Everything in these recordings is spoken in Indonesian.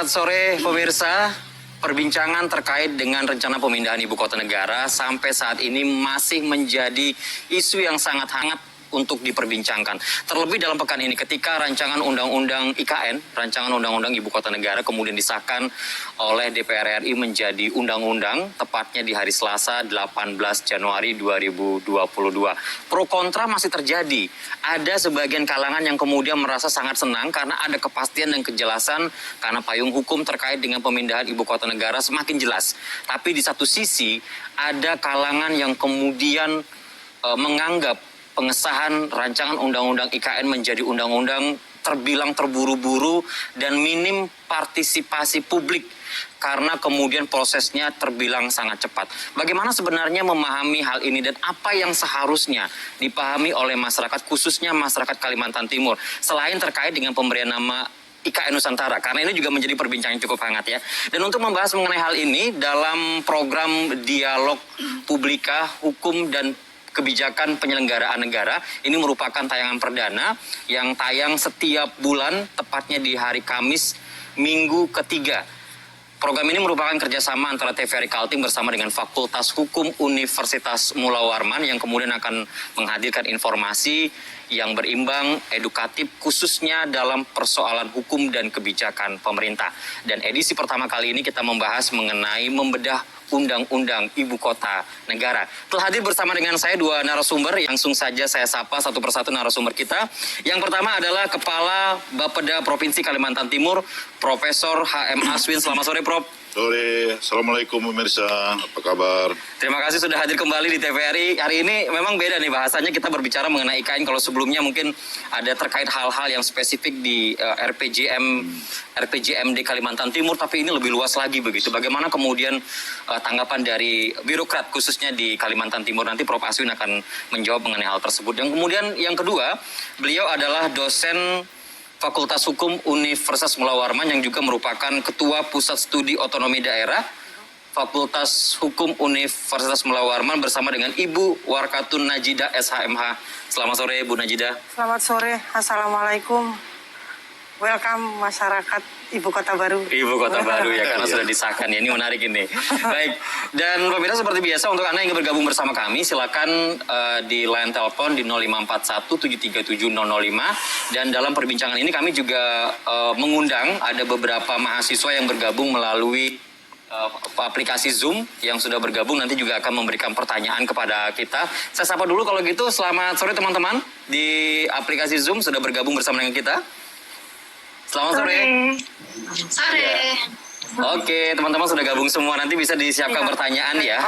Selamat sore pemirsa. Perbincangan terkait dengan rencana pemindahan ibu kota negara sampai saat ini masih menjadi isu yang sangat hangat untuk diperbincangkan. Terlebih dalam pekan ini ketika rancangan undang-undang IKN, rancangan undang-undang ibu kota negara kemudian disahkan oleh DPR RI menjadi undang-undang tepatnya di hari Selasa 18 Januari 2022. Pro kontra masih terjadi. Ada sebagian kalangan yang kemudian merasa sangat senang karena ada kepastian dan kejelasan karena payung hukum terkait dengan pemindahan ibu kota negara semakin jelas. Tapi di satu sisi ada kalangan yang kemudian menganggap pengesahan rancangan undang-undang IKN menjadi undang-undang terbilang terburu-buru dan minim partisipasi publik karena kemudian prosesnya terbilang sangat cepat. Bagaimana sebenarnya memahami hal ini dan apa yang seharusnya dipahami oleh masyarakat, khususnya masyarakat Kalimantan Timur, selain terkait dengan pemberian nama IKN Nusantara, karena ini juga menjadi perbincangan cukup hangat ya. Dan untuk membahas mengenai hal ini dalam program Dialog Publika Hukum dan Kebijakan Penyelenggaraan Negara, ini merupakan tayangan perdana yang tayang setiap bulan, tepatnya di hari Kamis, minggu ketiga. Program ini merupakan kerjasama antara TVRI Kaltim bersama dengan Fakultas Hukum Universitas Mula Warman yang kemudian akan menghadirkan informasi yang berimbang, edukatif, khususnya dalam persoalan hukum dan kebijakan pemerintah. Dan edisi pertama kali ini kita membahas mengenai membedah Undang-Undang Ibu Kota Negara. Telah hadir bersama dengan saya dua narasumber, langsung saja saya sapa satu persatu narasumber kita. Yang pertama adalah Kepala Bapeda Provinsi Kalimantan Timur, Profesor HM Aswin. Selamat sore, Prof. Sore, Assalamualaikum pemirsa, apa kabar? Terima kasih sudah hadir kembali di TVRI. Hari ini memang beda nih bahasanya, kita berbicara mengenai IKN. Kalau sebelumnya mungkin ada terkait hal-hal yang spesifik di RPJMD Kalimantan Timur, tapi ini lebih luas lagi begitu. Bagaimana kemudian tanggapan dari birokrat khususnya di Kalimantan Timur? Nanti Prof. Aswin akan menjawab mengenai hal tersebut. Dan kemudian yang kedua, beliau adalah dosen Fakultas Hukum Universitas Mula Warman yang juga merupakan Ketua Pusat Studi Otonomi Daerah Fakultas Hukum Universitas Mula Warman bersama dengan Ibu Warkatun Najidah SHMH. Selamat sore Bu Najidah. Selamat sore, Assalamualaikum. Welcome masyarakat Ibu Kota Baru. Ibu Kota Baru ya, karena sudah disahkan ya, ini menarik ini. Baik, dan pemirsa seperti biasa untuk Anda yang ingin bergabung bersama kami, silakan di line telepon di 0541 737 005. Dan dalam perbincangan ini kami juga mengundang ada beberapa mahasiswa yang bergabung melalui aplikasi Zoom yang sudah bergabung, nanti juga akan memberikan pertanyaan kepada kita. Saya sapa dulu kalau gitu, selamat sore teman-teman di aplikasi Zoom sudah bergabung bersama dengan kita. Selamat sore. Sore. Ya. Oke, teman-teman sudah gabung semua, nanti bisa disiapkan pertanyaan ya.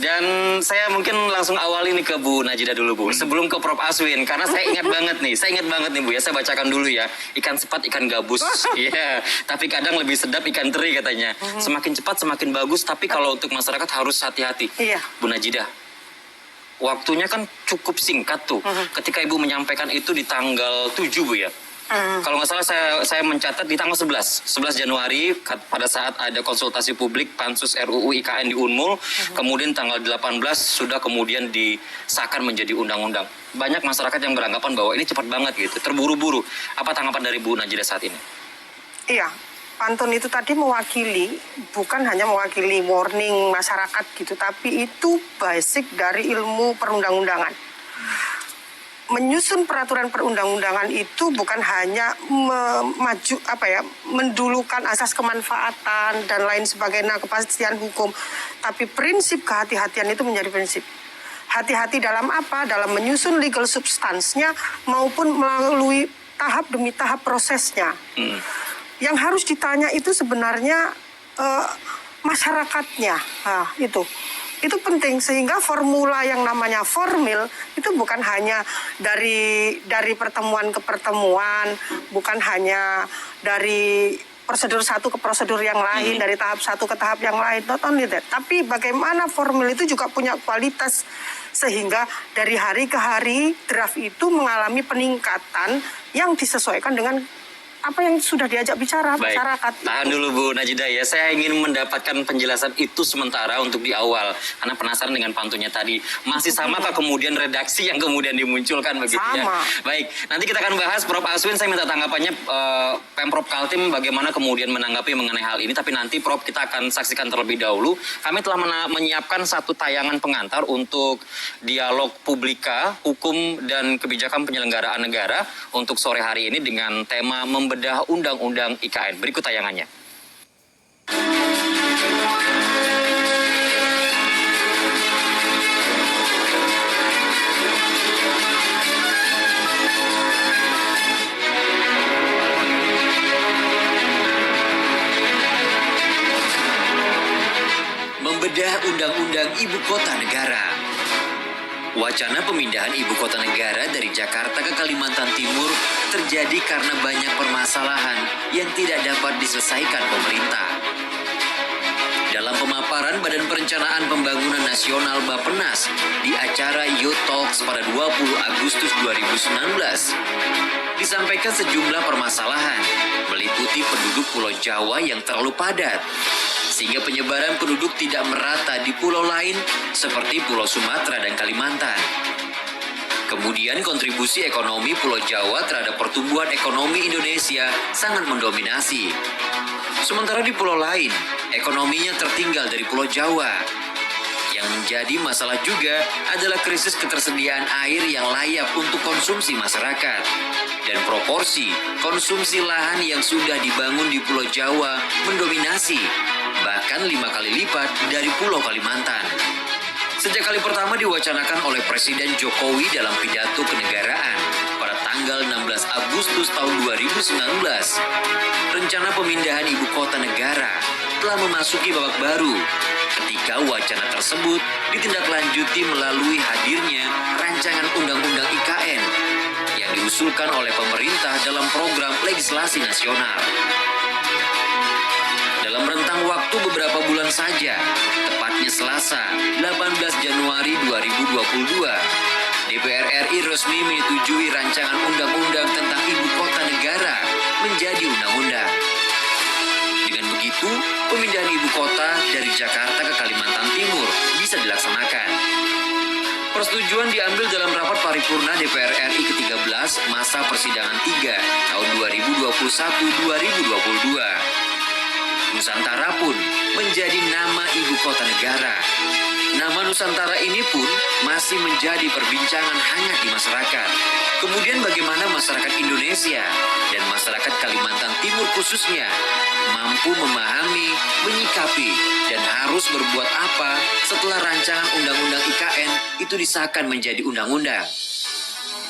Dan saya mungkin langsung awali nih ke Bu Najidah dulu Bu. Sebelum ke Prof. Aswin, karena saya ingat banget nih Bu ya, saya bacakan dulu ya. Ikan cepat, ikan gabus. Iya, tapi kadang lebih sedap ikan teri katanya. Semakin cepat semakin bagus, tapi kalau untuk masyarakat harus hati-hati. Iya. Bu Najidah, waktunya kan cukup singkat tuh. Ketika Ibu menyampaikan itu di tanggal 7 Bu ya. Kalau nggak salah saya mencatat di tanggal 11 Januari pada saat ada konsultasi publik Pansus RUU IKN di Unmul, kemudian tanggal 18 sudah kemudian disahkan menjadi undang-undang. Banyak masyarakat yang beranggapan bahwa ini cepat banget gitu, terburu-buru. Apa tanggapan dari Bu Najidah saat ini? Iya, pantun itu tadi mewakili, bukan hanya mewakili warning masyarakat gitu, tapi itu basic dari ilmu perundang-undangan. Menyusun peraturan perundang-undangan itu bukan hanya mendulukan asas kemanfaatan dan lain sebagainya, kepastian hukum, tapi prinsip kehati-hatian itu menjadi prinsip. Hati-hati dalam apa? Dalam menyusun legal substance-nya maupun melalui tahap demi tahap prosesnya. Yang harus ditanya itu sebenarnya masyarakatnya. Nah, itu penting, sehingga formula yang namanya formil itu bukan hanya dari pertemuan ke pertemuan, bukan hanya dari prosedur satu ke prosedur yang lain, dari tahap satu ke tahap yang lain, not only that, tapi bagaimana formil itu juga punya kualitas, sehingga dari hari ke hari draft itu mengalami peningkatan yang disesuaikan dengan apa yang sudah diajak bicara Baik, masyarakat. tahan dulu Bu Najida ya. Saya ingin mendapatkan penjelasan itu sementara untuk di awal. Karena penasaran dengan pantunnya tadi. Masih samakah kemudian redaksi yang kemudian dimunculkan begitu ya? Sama. Baik, nanti kita akan bahas Prof. Aswin. Saya minta tanggapannya Pemprov Kaltim bagaimana kemudian menanggapi mengenai hal ini. Tapi nanti Prof kita akan saksikan terlebih dahulu. Kami telah menyiapkan satu tayangan pengantar untuk dialog publika, hukum dan kebijakan penyelenggaraan negara untuk sore hari ini dengan tema membedah Undang-Undang IKN. Berikut tayangannya. Membedah Undang-Undang Ibu Kota Negara. Wacana pemindahan ibu kota negara dari Jakarta ke Kalimantan Timur terjadi karena banyak permasalahan yang tidak dapat diselesaikan pemerintah. Dalam pemaparan Badan Perencanaan Pembangunan Nasional Bappenas di acara Youth Talks pada 20 Agustus 2019, disampaikan sejumlah permasalahan meliputi penduduk Pulau Jawa yang terlalu padat, sehingga penyebaran penduduk tidak merata di pulau lain seperti Pulau Sumatera dan Kalimantan. Kemudian kontribusi ekonomi Pulau Jawa terhadap pertumbuhan ekonomi Indonesia sangat mendominasi. Sementara di pulau lain, ekonominya tertinggal dari Pulau Jawa. Yang menjadi masalah juga adalah krisis ketersediaan air yang layak untuk konsumsi masyarakat. Dan proporsi konsumsi lahan yang sudah dibangun di Pulau Jawa mendominasi, bahkan 5 kali lipat dari Pulau Kalimantan. Sejak kali pertama diwacanakan oleh Presiden Jokowi dalam pidato kenegaraan pada tanggal 16 Agustus tahun 2019, rencana pemindahan ibu kota negara telah memasuki babak baru ketika wacana tersebut ditindaklanjuti melalui hadirnya rancangan Undang-Undang IKN yang diusulkan oleh pemerintah dalam program legislasi nasional. Dalam rentang waktu beberapa bulan saja, tepatnya Selasa, 18 Januari 2022, DPR RI resmi menyetujui rancangan undang-undang tentang ibu kota negara menjadi undang-undang. Dengan begitu, pemindahan ibu kota dari Jakarta ke Kalimantan Timur bisa dilaksanakan. Persetujuan diambil dalam rapat paripurna DPR RI ke-13 masa persidangan 3 tahun 2021-2022. Nusantara pun menjadi nama ibu kota negara. Nama Nusantara ini pun masih menjadi perbincangan hangat di masyarakat. Kemudian bagaimana masyarakat Indonesia dan masyarakat Kalimantan Timur khususnya mampu memahami, menyikapi, dan harus berbuat apa setelah rancangan Undang-Undang IKN itu disahkan menjadi undang-undang.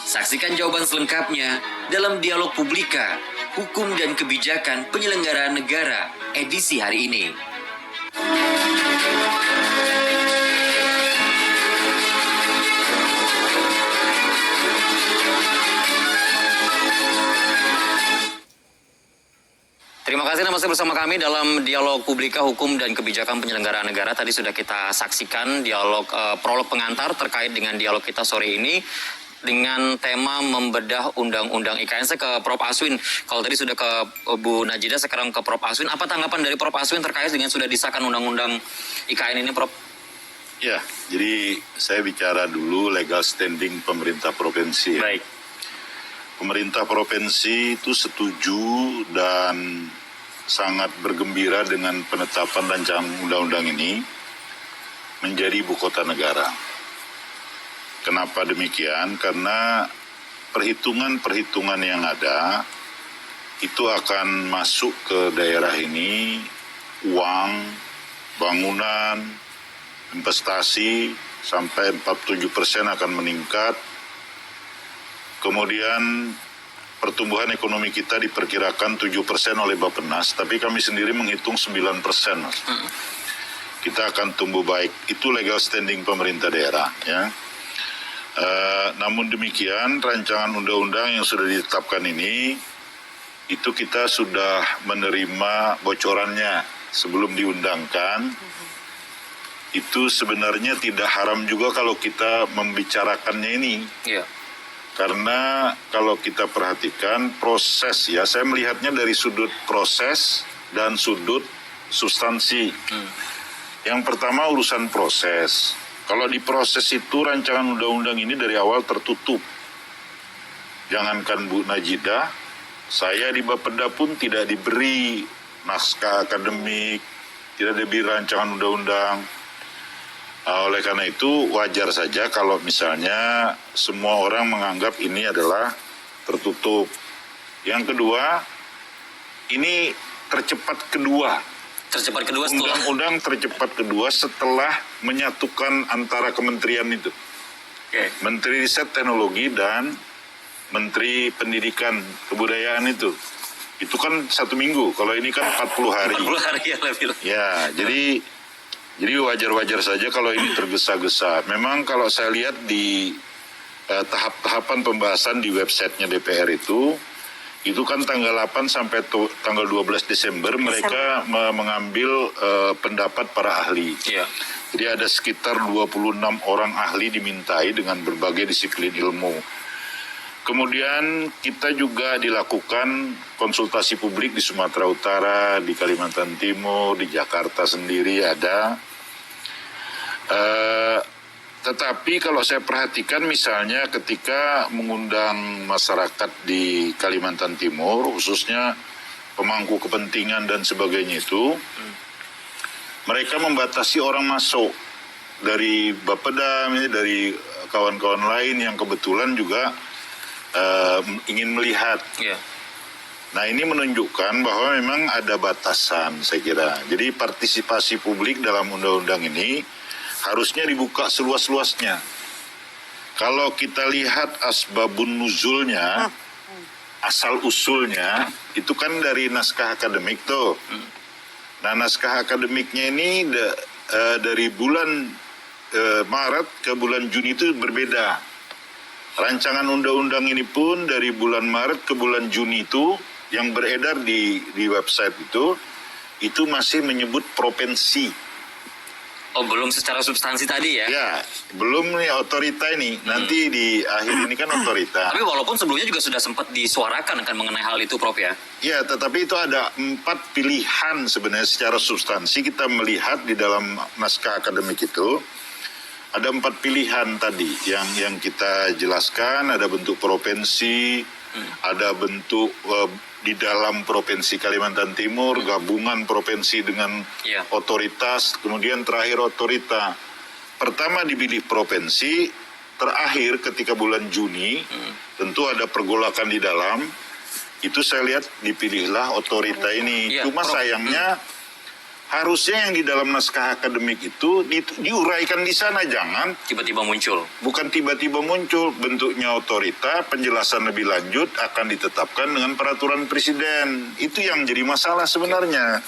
Saksikan jawaban selengkapnya dalam Dialog Publika, Hukum dan Kebijakan Penyelenggaraan Negara edisi hari ini. Terima kasih masih bersama kami dalam Dialog Publika, Hukum dan Kebijakan Penyelenggaraan Negara. Tadi sudah kita saksikan dialog prolog pengantar terkait dengan dialog kita sore ini dengan tema membedah Undang-Undang IKN. Saya ke Prof. Aswin. Kalau tadi sudah ke Bu Najida, sekarang ke Prof. Aswin. Apa tanggapan dari Prof. Aswin terkait dengan sudah disahkan Undang-Undang IKN ini, Prof? Ya, jadi saya bicara dulu legal standing pemerintah provinsi. Baik. Pemerintah provinsi itu setuju dan sangat bergembira dengan penetapan rancangan undang-undang ini menjadi ibu kota negara. Kenapa demikian? Karena perhitungan-perhitungan yang ada itu akan masuk ke daerah ini, uang, bangunan, investasi sampai 47% akan meningkat. Kemudian pertumbuhan ekonomi kita diperkirakan 7% oleh Bappenas, tapi kami sendiri menghitung 9%. Kita akan tumbuh baik. Itu legal standing pemerintah daerah, ya. Namun demikian, rancangan undang-undang yang sudah ditetapkan ini, itu kita sudah menerima bocorannya sebelum diundangkan. Itu sebenarnya tidak haram juga kalau kita membicarakannya ini. Iya. Karena kalau kita perhatikan proses ya, saya melihatnya dari sudut proses dan sudut substansi. Yang pertama urusan proses. Kalau di proses itu rancangan undang-undang ini dari awal tertutup. Jangankan Bu Najida, saya di Bapeda pun tidak diberi naskah akademik, tidak diberi rancangan undang-undang. Oleh karena itu wajar saja kalau misalnya semua orang menganggap ini adalah tertutup. Yang kedua, ini tercepat kedua. Tercepat kedua setelah Undang-undang tercepat kedua setelah menyatukan antara kementerian itu. Menteri Riset Teknologi dan Menteri Pendidikan Kebudayaan itu. Itu kan 1 minggu, kalau ini kan 40 hari. 40 hari ya lebih. Ya, jadi wajar-wajar saja kalau ini tergesa-gesa. Memang kalau saya lihat di tahap-tahapan pembahasan di websitenya DPR itu kan tanggal 8 sampai tanggal 12 Desember mereka mengambil pendapat para ahli. Iya. Jadi ada sekitar 26 orang ahli dimintai dengan berbagai disiplin ilmu. Kemudian kita juga dilakukan konsultasi publik di Sumatera Utara, di Kalimantan Timur, di Jakarta sendiri ada. Tetapi kalau saya perhatikan misalnya ketika mengundang masyarakat di Kalimantan Timur, khususnya pemangku kepentingan dan sebagainya itu, mereka membatasi orang masuk dari Bapeda, dari kawan-kawan lain yang kebetulan juga ingin melihat. Iya. Nah ini menunjukkan bahwa memang ada batasan saya kira. Jadi partisipasi publik dalam undang-undang ini harusnya dibuka seluas-luasnya. Kalau kita lihat asbabun nuzulnya, asal usulnya, itu kan dari naskah akademik tuh. Nah naskah akademiknya ini dari bulan Maret ke bulan Juni itu berbeda. Rancangan undang-undang ini pun dari bulan Maret ke bulan Juni itu yang beredar di website itu masih menyebut provinsi. Oh, belum secara substansi tadi ya? Ya, belum nih otorita ini. Nanti di akhir ini kan otorita. Tapi walaupun sebelumnya juga sudah sempat disuarakan kan mengenai hal itu, Prof ya? Ya, tetapi itu ada 4 pilihan sebenarnya secara substansi kita melihat di dalam naskah akademik itu. Ada 4 pilihan tadi yang kita jelaskan, ada bentuk provinsi, ada bentuk di dalam provinsi Kalimantan Timur, gabungan provinsi dengan otoritas, kemudian terakhir otorita. Pertama dipilih provinsi, terakhir ketika bulan Juni, tentu ada pergolakan di dalam, itu saya lihat dipilihlah otorita ini. Cuma sayangnya, harusnya yang di dalam naskah akademik itu diuraikan di sana, jangan tiba-tiba muncul. Bukan tiba-tiba muncul, bentuknya otorita, penjelasan lebih lanjut akan ditetapkan dengan peraturan presiden. Itu yang jadi masalah sebenarnya.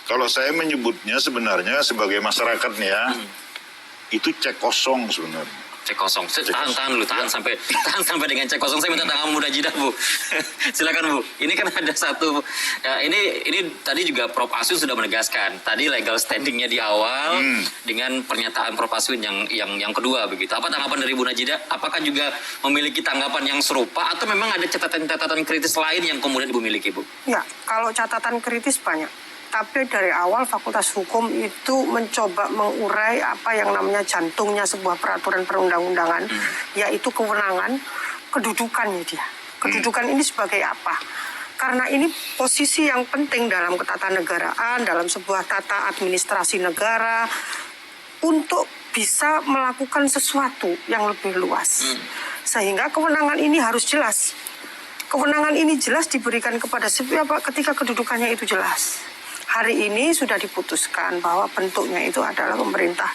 Kalau saya menyebutnya sebenarnya sebagai masyarakat nih ya, itu cek kosong sebenarnya. Cek kosong. Tahan dulu, tahan sampai dengan cek kosong. Saya minta tanggapan Bu Najida, Bu. Silakan Bu. Ini kan ada satu ini tadi juga Prof Aswin sudah menegaskan. Tadi legal standingnya di awal dengan pernyataan Prof Aswin yang kedua begitu. Apa tanggapan dari Bu Najida? Apakah juga memiliki tanggapan yang serupa atau memang ada catatan-catatan kritis lain yang kemudian Ibu miliki, Bu? Ya, kalau catatan kritis banyak. Tapi dari awal Fakultas Hukum itu mencoba mengurai apa yang namanya jantungnya sebuah peraturan perundang-undangan, yaitu kewenangan, kedudukannya dia. Kedudukan ini sebagai apa? Karena ini posisi yang penting dalam ketatanegaraan, dalam sebuah tata administrasi negara, untuk bisa melakukan sesuatu yang lebih luas. Sehingga kewenangan ini harus jelas. Kewenangan ini jelas diberikan kepada siapa ketika kedudukannya itu jelas. Hari ini sudah diputuskan bahwa bentuknya itu adalah pemerintah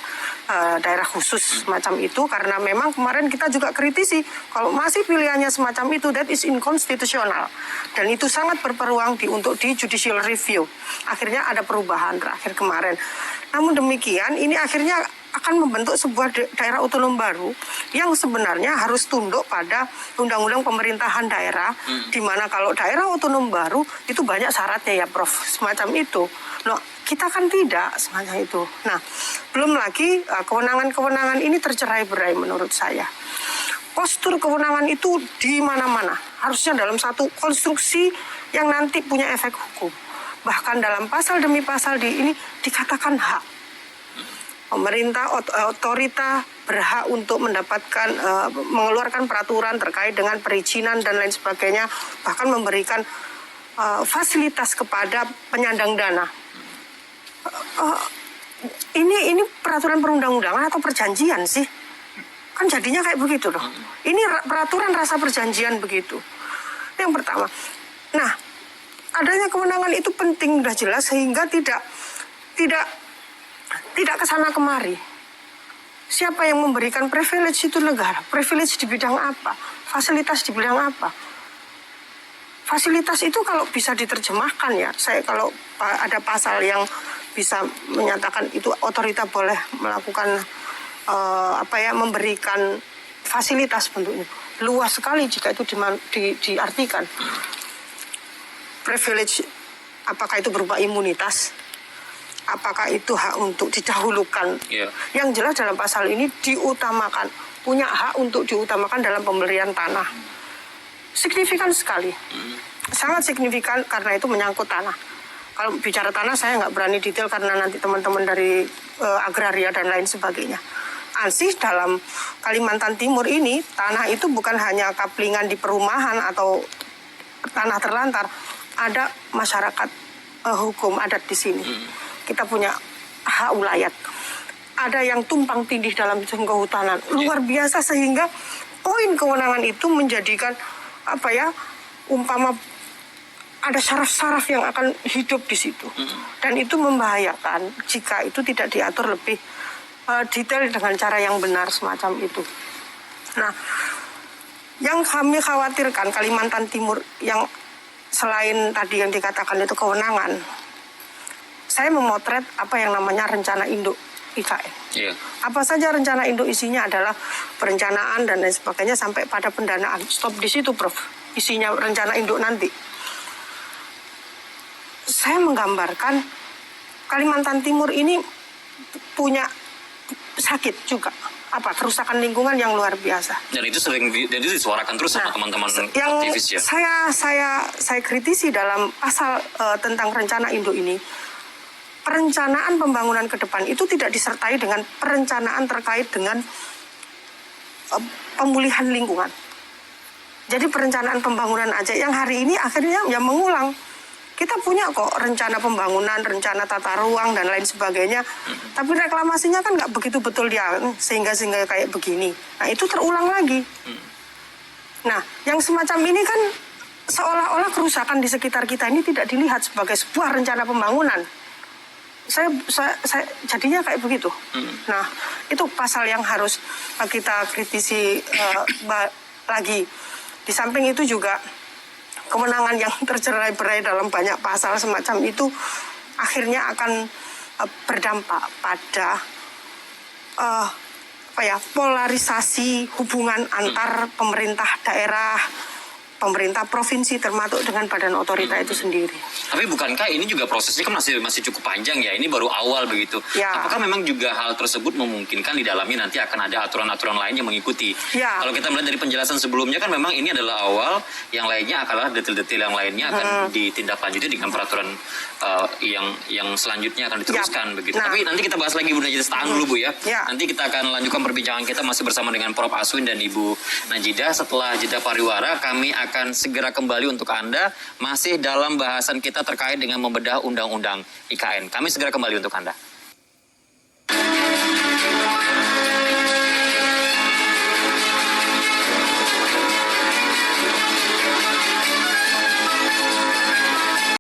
daerah khusus semacam itu, karena memang kemarin kita juga kritisi kalau masih pilihannya semacam itu, that is inconstitutional, dan itu sangat berpeluang untuk di judicial review. Akhirnya ada perubahan terakhir kemarin. Namun demikian ini akhirnya akan membentuk sebuah daerah otonom baru yang sebenarnya harus tunduk pada undang-undang pemerintahan daerah, di mana kalau daerah otonom baru itu banyak syaratnya ya Prof, semacam itu. Nah, kita kan tidak semacam itu. Nah, belum lagi kewenangan-kewenangan ini tercerai-berai menurut saya. postur kewenangan itu di mana-mana. Harusnya dalam satu konstruksi yang nanti punya efek hukum. Bahkan dalam pasal demi pasal di ini dikatakan hak. Pemerintah, otorita berhak untuk mendapatkan, mengeluarkan peraturan terkait dengan perizinan dan lain sebagainya. Bahkan memberikan fasilitas kepada penyandang dana. Ini peraturan perundang-undangan atau perjanjian sih? Kan jadinya kayak begitu loh. Ini peraturan rasa perjanjian begitu. Yang pertama. Nah, adanya kewenangan itu penting, udah jelas, sehingga tidak kesana kemari. Siapa yang memberikan privilege itu negara? Privilege di bidang apa? Fasilitas di bidang apa? Fasilitas itu kalau bisa diterjemahkan ya, kalau ada pasal yang bisa menyatakan itu otorita boleh melakukan memberikan fasilitas bentuknya. Luas sekali jika itu diartikan. Privilege, apakah itu berupa imunitas? Apakah itu hak untuk didahulukan? Yeah. Yang jelas dalam pasal ini diutamakan, punya hak untuk diutamakan dalam pembelian tanah. Signifikan sekali. Sangat signifikan karena itu menyangkut tanah. Kalau bicara tanah saya nggak berani detail karena nanti teman-teman dari agraria dan lain sebagainya. Ansih dalam Kalimantan Timur ini, tanah itu bukan hanya kaplingan di perumahan atau tanah terlantar. Ada masyarakat hukum adat di sini. Kita punya hak ulayat. Ada yang tumpang tindih dalam kehutanan. Luar biasa sehingga poin kewenangan itu menjadikan umpama ada saraf-saraf yang akan hidup di situ. Dan itu membahayakan jika itu tidak diatur lebih detail dengan cara yang benar semacam itu. Nah, yang kami khawatirkan Kalimantan Timur yang selain tadi yang dikatakan itu kewenangan, saya memotret apa yang namanya rencana induk IKN. Yeah. Apa saja rencana induk isinya adalah perencanaan dan lain sebagainya sampai pada pendanaan. Stop di situ, Prof. Isinya rencana induk nanti. Saya menggambarkan Kalimantan Timur ini punya sakit juga. Kerusakan lingkungan yang luar biasa. Dan itu disuarakan terus sama teman-teman aktivis ya. Saya kritisi dalam pasal tentang rencana induk ini. Perencanaan pembangunan ke depan itu tidak disertai dengan perencanaan terkait dengan pemulihan lingkungan. Jadi perencanaan pembangunan aja yang hari ini akhirnya ya mengulang. Kita punya kok rencana pembangunan, rencana tata ruang dan lain sebagainya. Tapi reklamasinya kan nggak begitu betul dia sehingga kayak begini. Nah itu terulang lagi. Nah yang semacam ini kan seolah-olah kerusakan di sekitar kita ini tidak dilihat sebagai sebuah rencana pembangunan. Saya jadinya kayak begitu. Nah itu pasal yang harus kita kritisi lagi. Di samping itu juga kewenangan yang tercerai-berai dalam banyak pasal semacam itu akhirnya akan berdampak pada polarisasi hubungan antar pemerintah daerah, pemerintah provinsi termasuk dengan badan otorita itu sendiri. Tapi bukankah ini juga prosesnya kan masih cukup panjang ya? Ini baru awal begitu. Ya. Apakah memang juga hal tersebut memungkinkan di dalamnya nanti akan ada aturan-aturan lain yang mengikuti? Ya. Kalau kita melihat dari penjelasan sebelumnya kan memang ini adalah awal, yang lainnya adalah detail-detail yang lainnya akan ditindaklanjuti dengan peraturan yang selanjutnya akan diteruskan begitu. Nah. Tapi nanti kita bahas lagi Bu Najidah, tahan dulu Bu ya. Ya. Nanti kita akan lanjutkan perbincangan kita masih bersama dengan Prof. Aswin dan Ibu Najidah. Setelah jeda pariwara kami akan segera kembali untuk Anda masih dalam bahasan kita terkait dengan membedah undang-undang IKN. Kami segera kembali untuk Anda.